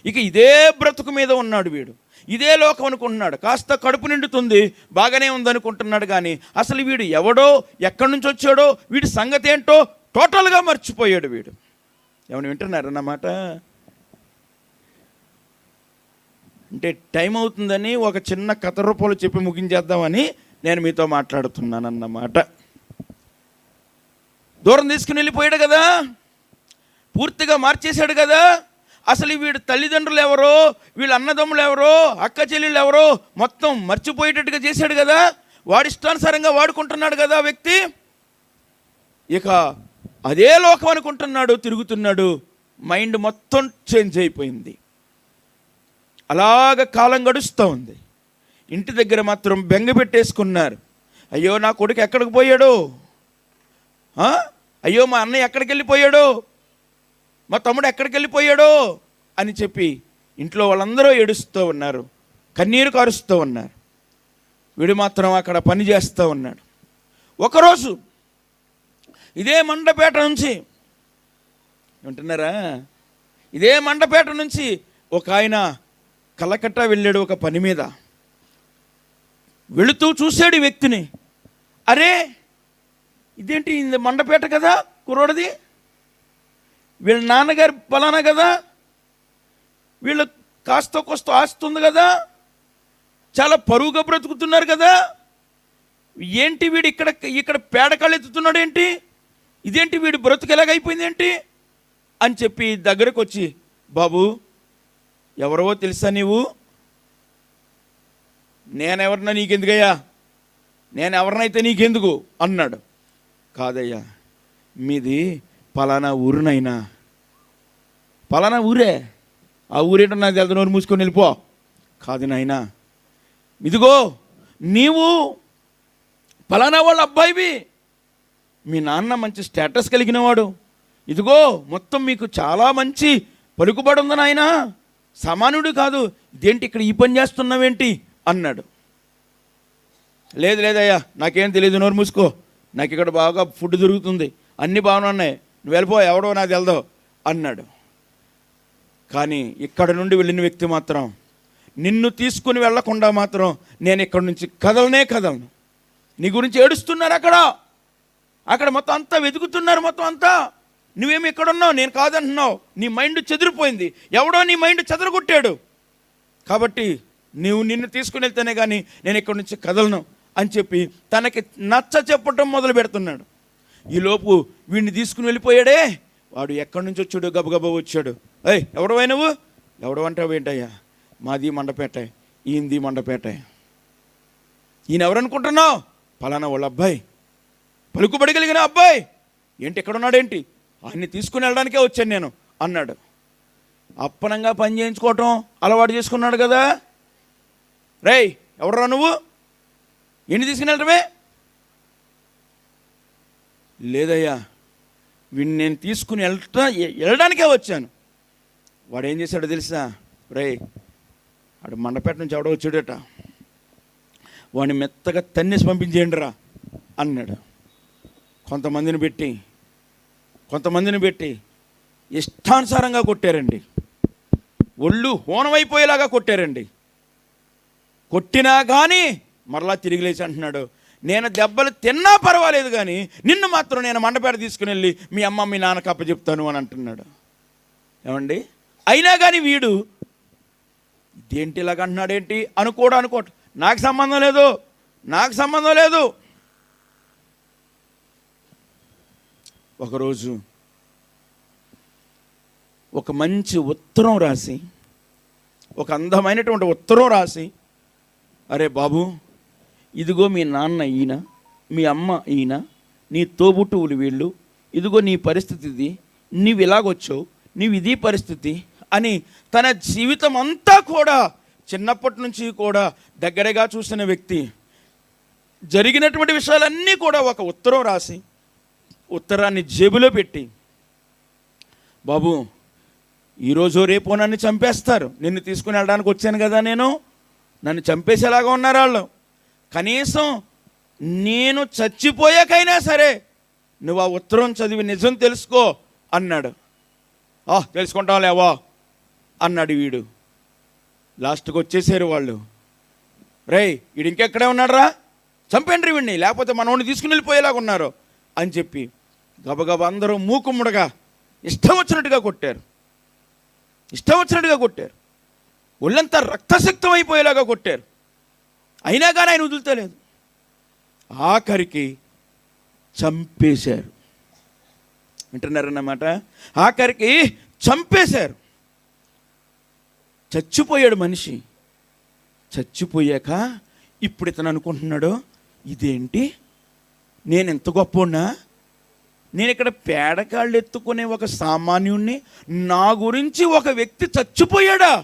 ఇక ఇదే బ్రతుకు మీద ఉన్నాడు వీడు, ఇదే లోకం అనుకుంటున్నాడు. కాస్త కడుపు నిండుతుంది, బాగానే ఉందనుకుంటున్నాడు. కానీ అసలు వీడు ఎవడో, ఎక్కడి నుంచి వచ్చాడో, వీడి సంగతి ఏంటో టోటల్గా మర్చిపోయాడు వీడు. ఏమైనా వింటున్నారన్నమాట? అంటే టైం అవుతుందని ఒక చిన్న కథ రూపంలో చెప్పి ముగించేద్దామని నేను మీతో మాట్లాడుతున్నానన్నమాట. దూరం తీసుకుని వెళ్ళిపోయాడు కదా, పూర్తిగా మార్చేశాడు కదా. అసలు వీడు తల్లిదండ్రులు ఎవరో, వీళ్ళ అన్నదమ్ములు ఎవరో, అక్క చెల్లెళ్ళు ఎవరో మొత్తం మర్చిపోయేటట్టుగా చేశాడు కదా. వాడి ఇష్టానుసారంగా వాడుకుంటున్నాడు కదా వ్యక్తి. ఇక అదే లోకం అనుకుంటున్నాడు, తిరుగుతున్నాడు. మైండ్ మొత్తం చేంజ్ అయిపోయింది. అలాగ కాలం గడుస్తూ ఉంది. ఇంటి దగ్గర మాత్రం బెంగ పెట్టేసుకున్నారు. అయ్యో నా కొడుకు ఎక్కడికి పోయాడు, అయ్యో మా అన్నయ్య ఎక్కడికి వెళ్ళిపోయాడు, మా తమ్ముడు ఎక్కడికి వెళ్ళిపోయాడో అని చెప్పి ఇంట్లో వాళ్ళందరూ ఏడుస్తూ ఉన్నారు, కన్నీరు కారుస్తూ ఉన్నారు. వీడు మాత్రం అక్కడ పని చేస్తూ ఉన్నాడు. ఒకరోజు ఇదే మండపేట నుంచి, వింటున్నారా, ఇదే మండపేట నుంచి ఒక ఆయన కలకట్టా వెళ్ళాడు ఒక పని మీద. వెళుతూ చూశాడు ఈ వ్యక్తిని. అరే ఇదేంటి, ఇది మండపేట కదా కుర్రోడిది, వీళ్ళ నాన్నగారు పలానా కదా, వీళ్ళు కాస్త కోస్త ఆస్తుంది కదా, చాలా పరువుగా బ్రతుకుతున్నారు కదా, ఏంటి వీడు ఇక్కడ పేడకాళ్ళు ఎత్తుతున్నాడు ఏంటి, ఇదేంటి వీడు బ్రతుకు ఎలాగైపోయింది ఏంటి అని చెప్పి దగ్గరకు వచ్చి, బాబు ఎవరో తెలుసా నీవు? నేనెవరినా నీకెందుకయ్యా, నేను ఎవరినైతే నీకెందుకు అన్నాడు. కాదయ్యా, మీది పలానా ఊరునైనా. పలానా ఊరే? ఆ ఊరేంటో నాకు తెలుసు, నోరు మూసుకొని వెళ్ళిపో. కాదు నాయనా, ఇదిగో నీవు పలానా వాళ్ళ అబ్బాయివి, మీ నాన్న మంచి స్టేటస్ కలిగిన వాడు, ఇదిగో మొత్తం మీకు చాలా మంచి పలుకుబడి ఉంది నాయనా, సామాన్యుడు కాదు, ఇదేంటి ఇక్కడ ఈ పని చేస్తున్నావేంటి అన్నాడు. లేదు లేదయ్యా, నాకేం తెలియదు, నోరు మూసుకో, నాకు ఇక్కడ బాగా ఫుడ్ దొరుకుతుంది, అన్నీ బాగానే ఉన్నాయి, నువ్వు వెళ్ళిపో, ఎవడో నాకు తెలదో అన్నాడు. కానీ ఇక్కడ నుండి వెళ్ళిన వ్యక్తి మాత్రం, నిన్ను తీసుకుని వెళ్ళకుండా మాత్రం నేను ఇక్కడి నుంచి కదలను. నీ గురించి ఏడుస్తున్నారు అక్కడ మొత్తం అంతా వెతుకుతున్నారు, మొత్తం అంతా. నువ్వేమి ఇక్కడ ఉన్నావు, నేను కాదంటున్నావు, నీ మైండ్ చెదిరిపోయింది, ఎవడో నీ మైండ్ చెదరగొట్టాడు, కాబట్టి నిన్ను తీసుకుని వెళ్తేనే కానీ నేను ఇక్కడి నుంచి కదలను అని చెప్పి తనకి నచ్చ చెప్పటం మొదలు పెడుతున్నాడు. ఈలోపు వీడిని తీసుకుని వెళ్ళిపోయాడే, వాడు ఎక్కడి నుంచి వచ్చాడు, గబగబా వచ్చాడు. ఏయ్ ఎవడవై నువ్వు? ఎవడవంటావు ఏంటయ్యా? మాది మండపేట, ఈయనది మండపేట. ఈయన ఎవరనుకుంటున్నావు? పలానా వాళ్ళ అబ్బాయి, పలుకుబడి కలిగిన అబ్బాయి. ఏంటి ఎక్కడున్నాడేంటి? ఆయన్ని తీసుకుని వెళ్ళడానికే వచ్చాను నేను అన్నాడు. అప్పనంగా పని చేయించుకోవటం అలవాటు చేసుకున్నాడు కదా. రేయ్ ఎవడరా నువ్వు? ఎన్ని తీసుకుని వెళ్ళటమే? లేదయ్యా, వీడిని నేను తీసుకుని వెళ్ళడానికే వచ్చాను. వాడు ఏం చేశాడో తెలుసా? రేయ్ వాడు మండపేట నుంచి ఎవడో వచ్చాడట, వాడిని మెత్తగా తన్నేసి పంపించేయండి రా అన్నాడు. కొంతమందిని పెట్టి ఇష్టానుసారంగా కొట్టారండి, ఒళ్ళు హోనమైపోయేలాగా కొట్టారండి. కొట్టినా కానీ మరలా తిరిగి లేచి అంటున్నాడు, నేను దెబ్బలు తిన్నా పర్వాలేదు కానీ నిన్ను మాత్రం నేను మండపేట తీసుకుని వెళ్ళి మీ అమ్మ మీ నాన్నకు అప్పచెప్తాను అని అంటున్నాడు. ఏమండి, అయినా కానీ వీడు ఇదేంటి ఇలాగ అంటున్నాడేంటి అనుకోవట, నాకు సంబంధం లేదు. ఒకరోజు ఒక మంచి ఉత్తరం రాసి, ఒక అందమైనటువంటి ఉత్తరం రాసి, అరే బాబు, ఇదిగో మీ నాన్న ఈయన, మీ అమ్మ ఈయన, నీ తోబుట్టువులు వీళ్ళు, ఇదిగో నీ పరిస్థితి ఇది, నీవు ఇలాగొచ్చావు, నీవు ఇది పరిస్థితి అని తన జీవితం అంతా కూడా చిన్నప్పటి నుంచి కూడా దగ్గరగా చూసిన వ్యక్తి జరిగినటువంటి విషయాలన్నీ కూడా ఒక ఉత్తరం రాసి, ఉత్తరాన్ని జేబులో పెట్టి, బాబు ఈరోజు రేపో నన్ను చంపేస్తారు, నిన్ను తీసుకుని వెళ్ళడానికి వచ్చాను కదా, నన్ను చంపేసేలాగా ఉన్నారు వాళ్ళు, కనీసం నేను చచ్చిపోయాకైనా సరే నువ్వు ఆ ఉత్తరం చదివి నిజం తెలుసుకో అన్నాడు. తెలుసుకుంటాం లేవా అన్నాడు వీడు. లాస్ట్కి వచ్చేసారు వాళ్ళు. రేయ్ వీడు ఇంకెక్కడే ఉన్నాడు రా, చంపండి వీడిని, లేకపోతే మనోడిని తీసుకుని వెళ్ళిపోయేలాగా ఉన్నారు అని చెప్పి గబగబా అందరూ మూకుమ్మడిగా ఇష్టం వచ్చినట్టుగా కొట్టారు. ఒళ్ళంతా రక్తశక్తం అయిపోయేలాగా కొట్టారు. అయినా కానీ ఆయన వదులుతలేదు. ఆఖరికి చంపేశారు. వింటున్నారన్నమాట? ఆఖరికి చంపేశారు. చచ్చిపోయాడు మనిషి. చచ్చిపోయాక ఇప్పుడు ఇతను అనుకుంటున్నాడు, ఇదేంటి, నేను ఎంత గొప్పనా, నేను ఇక్కడ పేడకాళ్ళు ఎత్తుకునే ఒక సామాన్యుణ్ణి, నా గురించి ఒక వ్యక్తి చచ్చిపోయాడా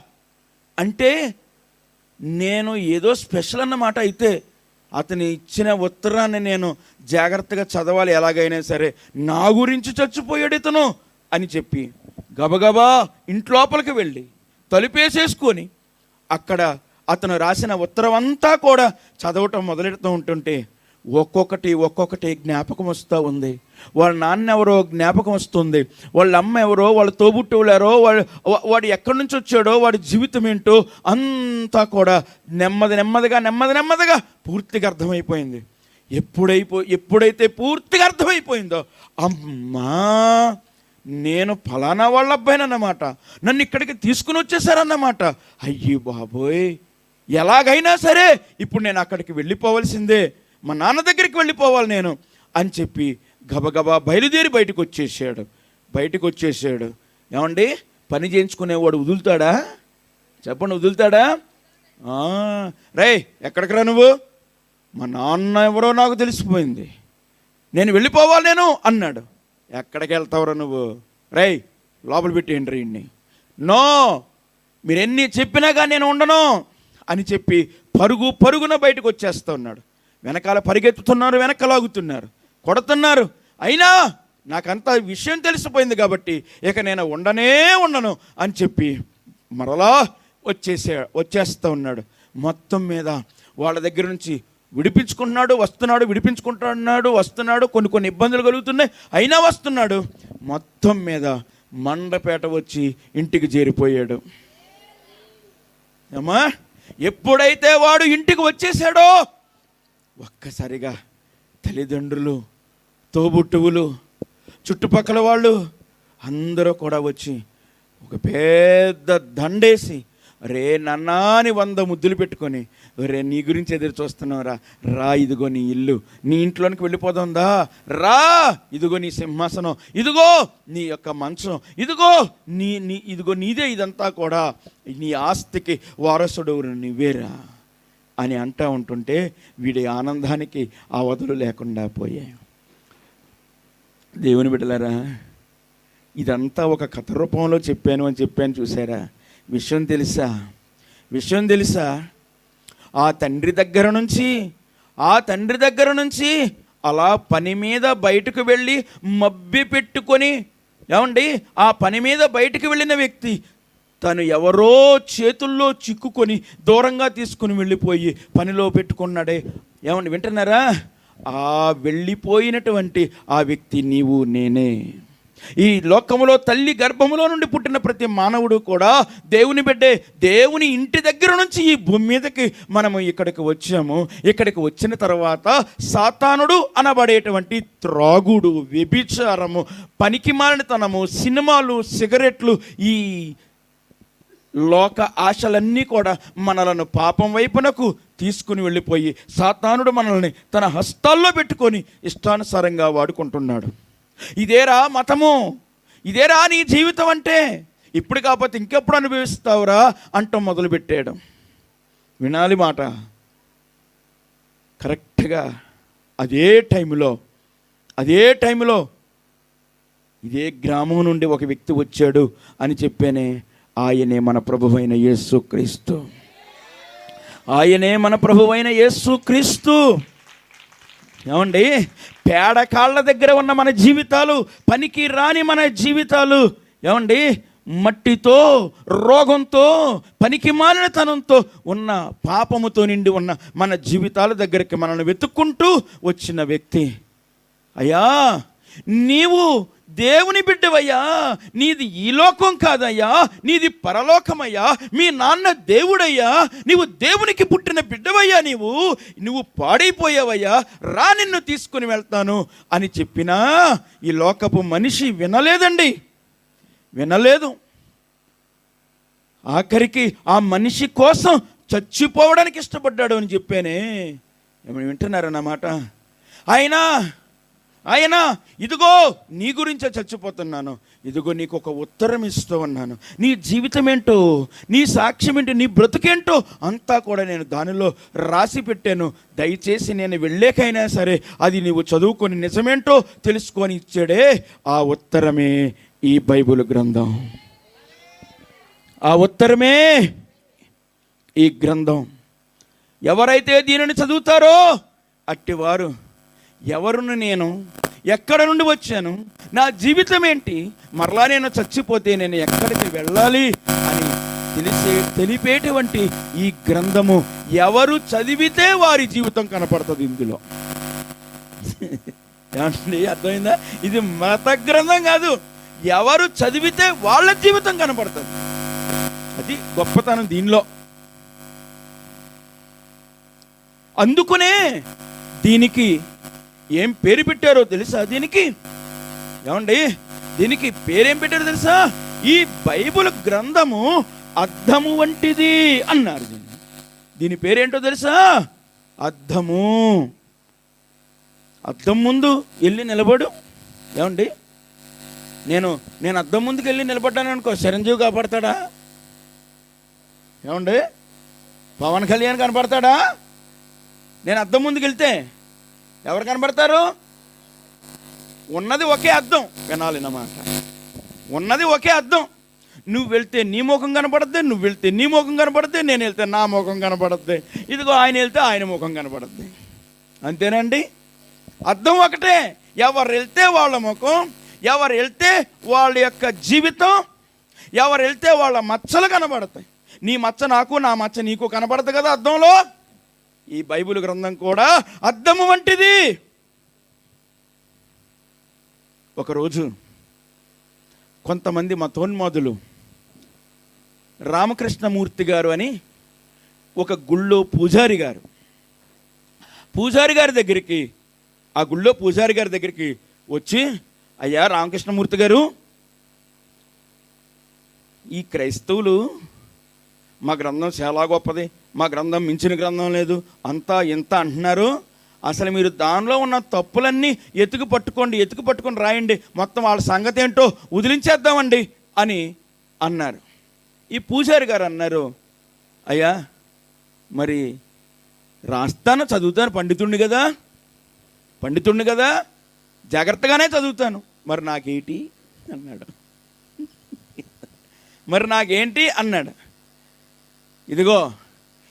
అంటే నేను ఏదో స్పెషల్ అన్నమాట. అయితే అతను ఇచ్చిన ఉత్తరాన్ని నేను జాగ్రత్తగా చదవాలి, ఎలాగైనా సరే, నా గురించి చచ్చిపోయాడు ఇతను అని చెప్పి గబగబా ఇంట్లోపలికి వెళ్ళి తలుపేసేసుకొని అక్కడ అతను రాసిన ఉత్తరం అంతా కూడా చదవటం మొదలెడుతూ ఉంటుంటే ఒక్కొక్కటి జ్ఞాపకం వస్తూ ఉంది. వాళ్ళ నాన్న ఎవరో జ్ఞాపకం వస్తుంది, వాళ్ళ అమ్మ ఎవరో, వాళ్ళ తోబుట్టువులారో, వాడు ఎక్కడి నుంచి వచ్చాడో, వాడి జీవితం ఏంటో అంతా కూడా నెమ్మదిగా పూర్తిగా అర్థమైపోయింది. ఎప్పుడైతే పూర్తిగా అర్థమైపోయిందో, అమ్మా నేను ఫలానా వాళ్ళ అబ్బాయినన్నమాట, నన్ను ఇక్కడికి తీసుకుని వచ్చేసారన్నమాట, అయ్యి బాబోయ్, ఎలాగైనా సరే ఇప్పుడు నేను అక్కడికి వెళ్ళిపోవలసిందే, మా నాన్న దగ్గరికి వెళ్ళిపోవాలి నేను అని చెప్పి గబగబా బయలుదేరి బయటకు వచ్చేసాడు. ఏమండి, పని చేయించుకునేవాడు వదులుతాడా? చెప్పండి, వదులుతాడా? రేయ్ ఎక్కడికి రా నువ్వు? మా నాన్న ఎవరో నాకు తెలిసిపోయింది, నేను వెళ్ళిపోవాలి నేను అన్నాడు. ఎక్కడికి వెళ్తావురా నువ్వు? రేయ్ లోపల పెట్టేయండి రీడిని. నో, మీరు ఎన్ని చెప్పినా కానీ నేను ఉండను అని చెప్పి పరుగున బయటకు వచ్చేస్తా ఉన్నాడు. వెనకాల పరిగెత్తుతున్నారు, వెనక లాగుతున్నారు, కొడుతున్నారు. అయినా నాకంతా విషయం తెలిసిపోయింది కాబట్టి ఇక నేను ఉండను అని చెప్పి మరలా వచ్చేస్తూ ఉన్నాడు. మొత్తం మీద వాళ్ళ దగ్గర నుంచి వస్తున్నాడు. కొన్ని ఇబ్బందులు కలుగుతున్నాయి, అయినా వస్తున్నాడు. మొత్తం మీద మండపేట వచ్చి ఇంటికి చేరిపోయాడు. అమ్మా, ఎప్పుడైతే వాడు ఇంటికి వచ్చేసాడో ఒక్కసారిగా తల్లిదండ్రులు, తోబుట్టువులు, చుట్టుపక్కల వాళ్ళు అందరూ కూడా వచ్చి ఒక పెద్ద దండేసి, రే నన్నాని 100 ముద్దులు పెట్టుకొని, రే నీ గురించి ఎదురు చూస్తున్నావురా, రా ఇదిగో నీ ఇల్లు, నీ ఇంట్లోనికి వెళ్ళిపోతుందా, రా ఇదిగో నీ సింహాసనం, ఇదిగో నీ యొక్క మంచం, ఇదిగో ఇదిగో నీదే, ఇదంతా కూడా నీ ఆస్తికి వారసుడు నువ్వేరా అని అంటూ ఉంటుంటే వీడి ఆనందానికి అవధులు లేకుండా పోయాయి. దేవుని బిడ్డలారా, ఇదంతా ఒక కథ రూపంలో చెప్పాను చూసారా? విషయం తెలుసా? ఆ తండ్రి దగ్గర నుంచి అలా పని మీద బయటకు వెళ్ళి మబ్బి పెట్టుకొని, ఏమండి, ఆ పని మీద బయటకు వెళ్ళిన వ్యక్తి తను ఎవరో చేతుల్లో చిక్కుకొని దూరంగా తీసుకుని వెళ్ళిపోయి పనిలో పెట్టుకున్నాడే. ఏమండి, వింటున్నారా? ఆ వెళ్ళిపోయినటువంటి ఆ వ్యక్తి నీవు నేనే. ఈ లోకములో తల్లి గర్భములో నుండి పుట్టిన ప్రతి మానవుడు కూడా దేవుని బిడ్డే. దేవుని ఇంటి దగ్గర నుంచి ఈ భూమి మీదకి మనము ఇక్కడికి వచ్చాము. ఇక్కడికి వచ్చిన తర్వాత సాతానుడు అనబడేటువంటి త్రాగుడు, వ్యభిచారము, పనికిమాలినతనము, సినిమాలు, సిగరెట్లు, ఈ లోక ఆశలన్నీ కూడా మనలను పాపం వైపునకు తీసుకుని వెళ్ళిపోయి సాతానుడు మనల్ని తన హస్తాల్లో పెట్టుకొని ఇష్టానుసారంగా వాడుకుంటున్నాడు. ఇదేరా మతము, ఇదేరా నీ జీవితం అంటే, ఇప్పుడు కాకపోతే ఇంకెప్పుడు అనుభవిస్తావురా అంటూ మొదలుపెట్టాడు. వినాలి మాట. కరెక్ట్గా అదే టైంలో ఇదే గ్రామం నుండి ఒక వ్యక్తి వచ్చాడు అని చెప్పానే. ఆయనే మన ప్రభువైన యేసుక్రీస్తు. ఏమండి, పేడకాళ్ళ దగ్గర ఉన్న మన జీవితాలు, పనికి రాని మన జీవితాలు, ఏమండి, మట్టితో, రోగంతో, పనికి మాలినతనంతో ఉన్న, పాపముతో నిండి ఉన్న మన జీవితాల దగ్గరికి మనల్ని వెతుక్కుంటూ వచ్చిన వ్యక్తి, అయ్యా నీవు దేవుని బిడ్డవయ్యా, నీది ఈ లోకం కాదయ్యా, నీది పరలోకమయ్యా, మీ నాన్న దేవుడయ్యా, నీవు దేవునికి పుట్టిన బిడ్డవయ్యా, నువ్వు పాడైపోయావయ్యా, రా నిన్ను తీసుకుని వెళ్తాను అని చెప్పినా ఈ లోకపు మనిషి వినలేదు. ఆఖరికి ఆ మనిషి కోసం చచ్చిపోవడానికి ఇష్టపడ్డాడు అని చెప్పానే. ఏమైనా వింటున్నారన్నమాట? ఆయన ఇదిగో నీ గురించే చచ్చిపోతున్నాను, ఇదిగో నీకు ఒక ఉత్తరం ఇస్తూ ఉన్నాను, నీ జీవితం ఏంటో, నీ సాక్ష్యం ఏంటో, నీ బ్రతుకేంటో అంతా కూడా నేను దానిలో రాసి పెట్టాను, దయచేసి నేను వెళ్ళేకైనా సరే అది నీవు చదువుకొని నిజమేంటో తెలుసుకొని ఇచ్చాడే. ఆ ఉత్తరమే ఈ బైబిల్ గ్రంథం, ఆ ఉత్తరమే ఈ గ్రంథం. ఎవరైతే దీనిని చదువుతారో అట్టివారు, ఎవరును నేను, ఎక్కడ నుండి వచ్చాను, నా జీవితం ఏంటి, మరలా నేను చచ్చిపోతే నేను ఎక్కడికి వెళ్ళాలి అని తెలిపేటువంటి ఈ గ్రంథము ఎవరు చదివితే వారి జీవితం కనపడుతుంది ఇందులో. ఏమండి, అర్థమైందా? ఇది మత గ్రంథం కాదు, ఎవరు చదివితే వాళ్ళ జీవితం కనపడుతుంది. అది గొప్పతనం దీనిలో. అందుకునే దీనికి ఏం పేరు పెట్టారో తెలుసా? దీనికి పేరేం పెట్టారో తెలుసా? ఈ బైబిల్ గ్రంథము అద్దము వంటిది అన్నారు. దీని పేరేంటో తెలుసా? అద్దము. అద్దం ముందు వెళ్ళి నిలబడు. ఏమండి, నేను అద్దం ముందుకు వెళ్ళి నిలబడ్డాను అనుకో, చిరంజీవి కాపాడతాడా? ఏమండి, పవన్ కళ్యాణ్ కనపడతాడా? నేను అద్దం ముందుకు వెళ్తే ఎవరు కనపడతారు? ఉన్నది ఒకే అద్దం, వినాలి నా మాట, ఉన్నది ఒకే అద్దం. నువ్వు వెళ్తే నీ ముఖం కనపడద్ది, నువ్వు వెళ్తే నీ ముఖం కనపడద్ది, నేను వెళ్తే నా ముఖం కనపడద్ది, ఇదిగో ఆయన వెళ్తే ఆయన ముఖం కనపడద్ది. అంతేనండి, అద్దం ఒకటే. ఎవరు వెళ్తే వాళ్ళ ముఖం, ఎవరు వెళ్తే వాళ్ళ యొక్క జీవితం, ఎవరు వెళ్తే వాళ్ళ మచ్చలు కనబడతాయి. నీ మచ్చ నాకు, నా మచ్చ నీకు కనబడదు కదా అద్దంలో. ఈ బైబిల్ గ్రంథం కూడా అద్దము వంటిది. ఒకరోజు కొంతమంది మతోన్మాదులు రామకృష్ణమూర్తి గారు అని ఒక గుళ్ళో పూజారి గారి దగ్గరికి, ఆ గుళ్ళో పూజారి గారి దగ్గరికి వచ్చి, అయ్యా రామకృష్ణమూర్తి గారు, ఈ క్రైస్తవులు మా గ్రంథం చాలా గొప్పది, మా గ్రంథం మించిన గ్రంథం లేదు, అంతా ఇంత అంటున్నారు, అసలు మీరు దానిలో ఉన్న తప్పులన్నీ ఎత్తుకు పట్టుకొని రాయండి, మొత్తం వాళ్ళ సంగతి ఏంటో వదిలించేద్దామండి అని అన్నారు. ఈ పూజారి గారు అన్నారు, అయ్యా మరి రాస్తాను, చదువుతాను, పండితుణ్ణి కదా, జాగ్రత్తగానే చదువుతాను, మరి నాకేంటి అన్నాడు. మరి నాకేంటి అన్నాడు. ఇదిగో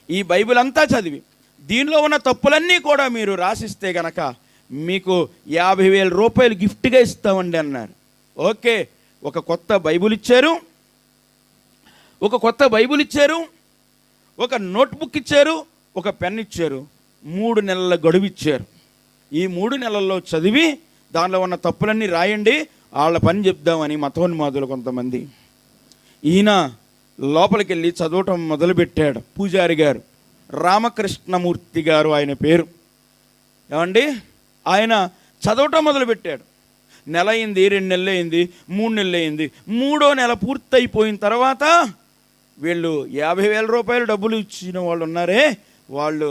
ఈ బైబిల్ అంతా చదివి దీనిలో ఉన్న తప్పులన్నీ కూడా మీరు రాసిస్తే గనక మీకు 50,000 రూపాయలు గిఫ్ట్గా ఇస్తామండి అన్నారు. ఓకే, ఒక కొత్త బైబిల్ ఇచ్చారు, ఒక నోట్బుక్ ఇచ్చారు, ఒక పెన్ ఇచ్చారు, 3 నెలల గడువు ఇచ్చారు. ఈ 3 నెలల్లో చదివి దానిలో ఉన్న తప్పులన్నీ రాయండి, వాళ్ళ పని చెప్దామని మతోన్మాదులు కొంతమంది. ఈయన లోపలికి వెళ్ళి చదవటం మొదలుపెట్టాడు. పూజారి గారు రామకృష్ణమూర్తి గారు ఆయన పేరు. ఏమండి, ఆయన చదవటం మొదలుపెట్టాడు. నెల అయింది, 2 నెలలు అయింది, 3 నెలలు అయింది. 3వ నెల పూర్తయిపోయిన తర్వాత వీళ్ళు 50,000 రూపాయలు డబ్బులు ఇచ్చిన వాళ్ళు ఉన్నారే, వాళ్ళు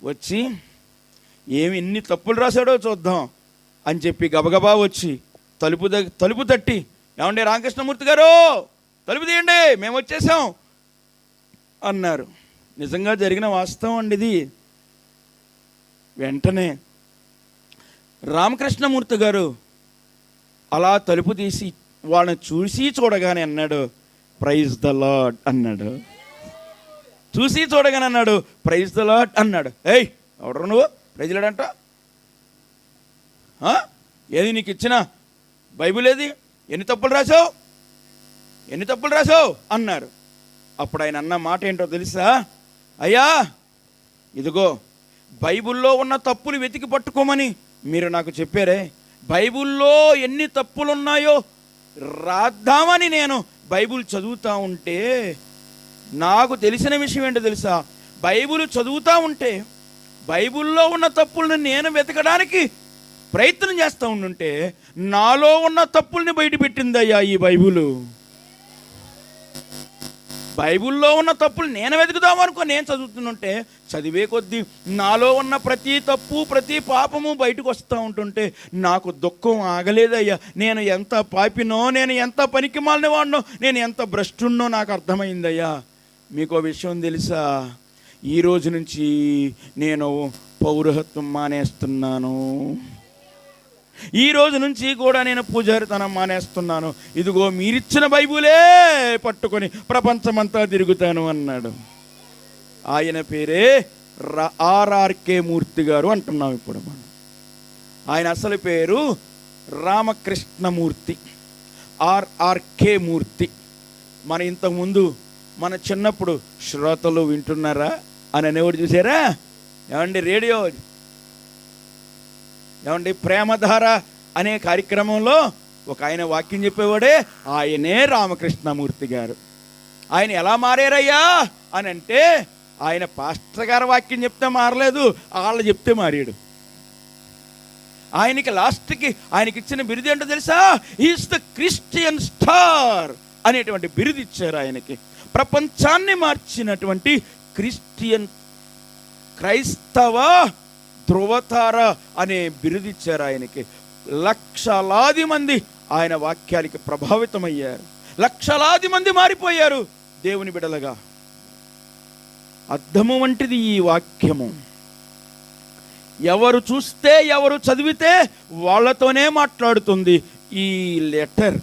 వచ్చి ఎన్ని తప్పులు రాశాడో చూద్దాం అని చెప్పి గబగబా వచ్చి తలుపు తట్టి, ఏమండి రామకృష్ణమూర్తి గారు తలుపు తీయండి, మేము వచ్చేసాం అన్నారు. నిజంగా జరిగిన వాస్తవం అండి ఇది. వెంటనే రామకృష్ణమూర్తి గారు అలా తలుపు తీసి వాళ్ళని చూడగానే అన్నాడు, ప్రైజ్ ద లార్డ్ అన్నాడు. చూడగానే అన్నాడు, ప్రైజ్ ద లార్డ్ అన్నాడు. ఏయ్ ఎవరు నువ్వు ప్రైజ్ లార్డ్ అంట? ఏది నీకు ఇచ్చిన బైబిల్ ఏది? ఎన్ని తప్పులు రాసావు అన్నారు. అప్పుడు ఆయన అన్న మాట ఏంటో తెలుసా? అయ్యా ఇదిగో బైబిల్లో ఉన్న తప్పులు వెతికి పట్టుకోమని మీరు నాకు చెప్పారే, బైబిల్లో ఎన్ని తప్పులు ఉన్నాయో రాద్దామని నేను బైబిల్ చదువుతూ ఉంటే నాకు తెలిసిన విషయం ఏంటో తెలుసా? బైబిల్ చదువుతూ ఉంటే బైబిల్లో ఉన్న తప్పులను నేను వెతకడానికి ప్రయత్నం చేస్తూ ఉంటుంటే నాలో ఉన్న తప్పుల్ని బయటపెట్టిందయ్యా ఈ బైబిల్లో ఉన్న తప్పులు నేను వెతుకుదామనుకో నేను చదువుతుంటే చదివే కొద్దీ నాలో ఉన్న ప్రతి తప్పు ప్రతి పాపము బయటకు వస్తూ ఉంటుంటే నాకు దుఃఖం ఆగలేదయ్యా. నేను ఎంత పాపినో, నేను ఎంత పనికి మాలిన వాడినో, నేను ఎంత భ్రష్టున్నో నాకు అర్థమైందయ్యా. మీకు విషయం తెలుసా? ఈ రోజు నుంచి నేను పౌరహత్వం మానేస్తున్నాను. ఈ రోజు నుంచి కూడా నేను పూజారితనం మానేస్తున్నాను. ఇదిగో మీరిచ్చిన బైబిలే పట్టుకొని ప్రపంచమంతా తిరుగుతాను అన్నాడు. ఆయన పేరే ఆర్ఆర్కే మూర్తి గారు అంటున్నాం ఇప్పుడు మనం. ఆయన అసలు పేరు రామకృష్ణమూర్తి, ఆర్ఆర్కే మూర్తి. మన ఇంతకుముందు మన చిన్నప్పుడు శ్రోతలు వింటున్నారా అని అనేవాడు చూసారా? ఏమండి రేడియో, ఏమండి ప్రేమధార అనే కార్యక్రమంలో ఒక ఆయన వాక్యం చెప్పేవాడే ఆయనే రామకృష్ణమూర్తి గారు. ఆయన ఎలా మారారయ్యా అని అంటే ఆయన పాస్టర్ గారు వాక్యం చెప్తే మారలేదు, వాళ్ళు చెప్తే మారాడు. ఆయనకి లాస్ట్కి ఆయనకి ఇచ్చిన బిరుదు ఏంటో తెలుసా? ఈజ్ ద క్రిస్టియన్ స్టార్ అనేటువంటి బిరుదు ఇచ్చారు ఆయనకి. ప్రపంచాన్ని మార్చినటువంటి క్రైస్తవ ధృవతార అనే బిరుదు ఇచ్చారు ఆయనకి. లక్షలాది మంది ఆయన వాక్యాలకి ప్రభావితమయ్యారు. లక్షలాది మంది మారిపోయారు దేవుని బిడ్డలుగా. అద్దము వంటిది ఈ వాక్యము. ఎవరు చూస్తే, ఎవరు చదివితే వాళ్ళతోనే మాట్లాడుతుంది ఈ లెటర్.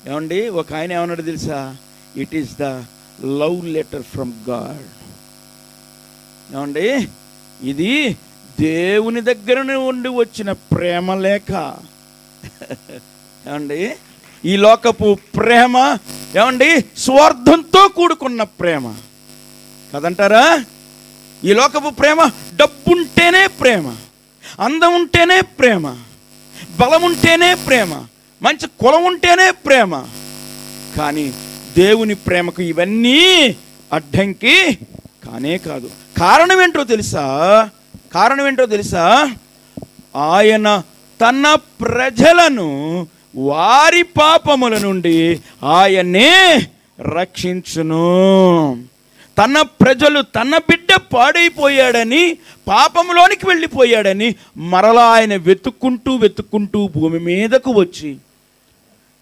ఏమండి, ఒక ఆయన ఏమన్నాడు తెలుసా? It is the love letter from God. ఏమండి, ఇది దేవుని దగ్గర నుండి వచ్చిన ప్రేమ లేఖ. ఏమండి, ఈ లోకపు ప్రేమ ఏమండి స్వార్థంతో కూడుకున్న ప్రేమ కదంటారా? ఈ లోకపు ప్రేమ డబ్బుంటేనే ప్రేమ, అందం ఉంటేనే ప్రేమ, బలం ఉంటేనే ప్రేమ, మంచి కులం ఉంటేనే ప్రేమ. కానీ దేవుని ప్రేమకు ఇవన్నీ అడ్డంకి కానే కాదు. కారణం ఏంటో తెలుసా? ఆయన తన ప్రజలను వారి పాపముల నుండి ఆయనే రక్షించును. తన ప్రజలు, తన బిడ్డ పాడైపోయాడని, పాపంలోనికి వెళ్ళిపోయాడని మరలా ఆయన వెతుక్కుంటూ భూమి మీదకు వచ్చి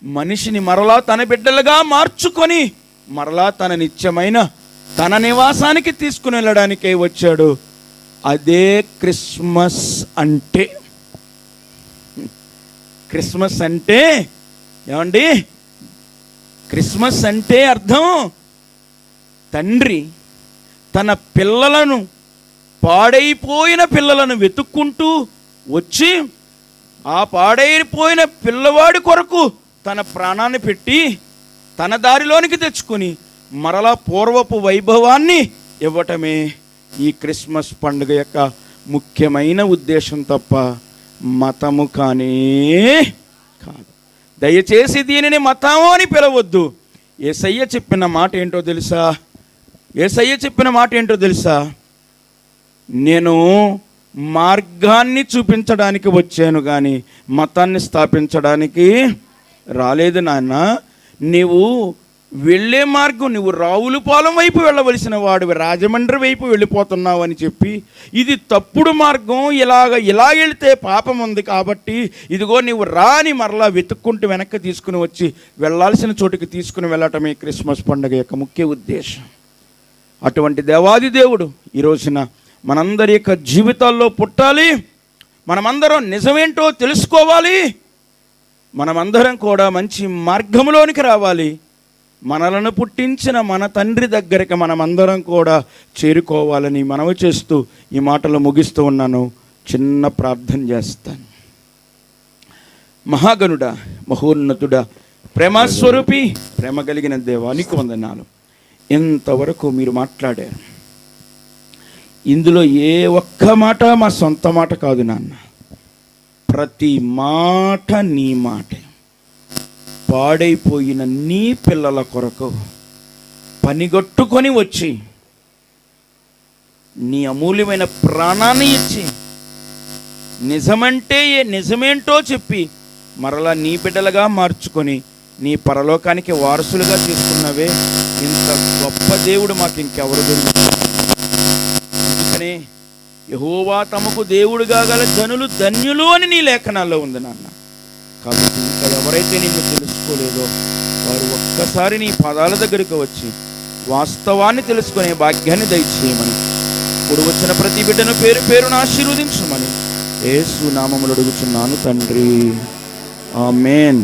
మనిషిని మరలా తన బిడ్డలుగా మార్చుకొని మరలా తన నిత్యమైన తన నివాసానికి తీసుకుని వెళ్ళడానికే వచ్చాడు. అదే క్రిస్మస్ అంటే. క్రిస్మస్ అంటే ఏమండి? క్రిస్మస్ అంటే అర్థం తండ్రి తన పిల్లలను, పాడైపోయిన పిల్లలను వెతుక్కుంటూ వచ్చి ఆ పాడైపోయిన పిల్లవాడి కొరకు తన ప్రాణాన్ని పెట్టి తన దారిలోనికి తెచ్చుకొని మరలా పూర్వపు వైభవాన్ని ఇవ్వటమే ఈ క్రిస్మస్ పండుగ యొక్క ముఖ్యమైన ఉద్దేశం తప్ప మతము కానే కాదు. దయచేసి దీనిని మతము అని పిలవద్దు. యేసయ్య చెప్పిన మాట ఏంటో తెలుసా? నేను మార్గాన్ని చూపించడానికి వచ్చాను కానీ మతాన్ని స్థాపించడానికి రాలేదు నాన్న. నీవు వెళ్ళే మార్గం, నువ్వు రావులపాలెం వైపు వెళ్ళవలసిన వాడివి, రాజమండ్రి వైపు వెళ్ళిపోతున్నావు అని చెప్పి ఇది తప్పుడు మార్గం, ఇలా వెళితే పాపం ఉంది కాబట్టి ఇదిగో నువ్వు రాని మరలా వెతుక్కుంటూ వెనక్కి తీసుకుని వచ్చి వెళ్ళాల్సిన చోటుకి తీసుకుని వెళ్ళటమే క్రిస్మస్ పండుగ యొక్క ముఖ్య ఉద్దేశం. అటువంటి దేవాది దేవుడు ఈ రోజున మనందరి యొక్క జీవితాల్లో పుట్టాలి. మనమందరం నిజమేంటో తెలుసుకోవాలి. మనమందరం కూడా మంచి మార్గంలోనికి రావాలి. మనలను పుట్టించిన మన తండ్రి దగ్గరికి మనమందరం కూడా చేరుకోవాలని మనవి చేస్తూ ఈ మాటలు ముగిస్తూ ఉన్నాను. చిన్న ప్రార్థన చేస్తాను. మహాగణుడా, మహోన్నతుడా, ప్రేమస్వరూపి, ప్రేమ కలిగిన దేవానికి వందనాలు. ఇంతవరకు మీరు మాట్లాడారు. ఇందులో ఏ ఒక్క మాట మా సొంత మాట కాదు నాన్న. ప్రతి మాట నీ మాటే. పాడైపోయిన నీ పిల్లల కొరకు పనిగట్టుకొని వచ్చి నీ అమూల్యమైన ప్రాణాన్ని ఇచ్చి నిజమేంటో చెప్పి మరలా నీ బిడ్డలుగా మార్చుకొని నీ పరలోకానికి వారసులుగా తీసుకున్నవే. ఇంత గొప్ప దేవుడు మాకు ఇంకెవరు దొరుకుతారు? అందుకనే యెహోవా తమకు దేవుడుగా గల జనులు ధన్యులు అని నీ లేఖనాల్లో ఉంది నాన్న. కాబట్టి ఇంకా ఎవరైతే నిన్ను తెలుసుకోలేదో వారు ఒక్కసారి నీ పాదాల దగ్గరికి వచ్చి వాస్తవాన్ని తెలుసుకునే భాగ్యాన్ని దయచేయమని, ఇప్పుడు వచ్చిన ప్రతి బిడ్డను పేరు పేరున ఆశీర్వదించమని యేసు నామములో అడుగుచున్నాను తండ్రి. ఆమేన్.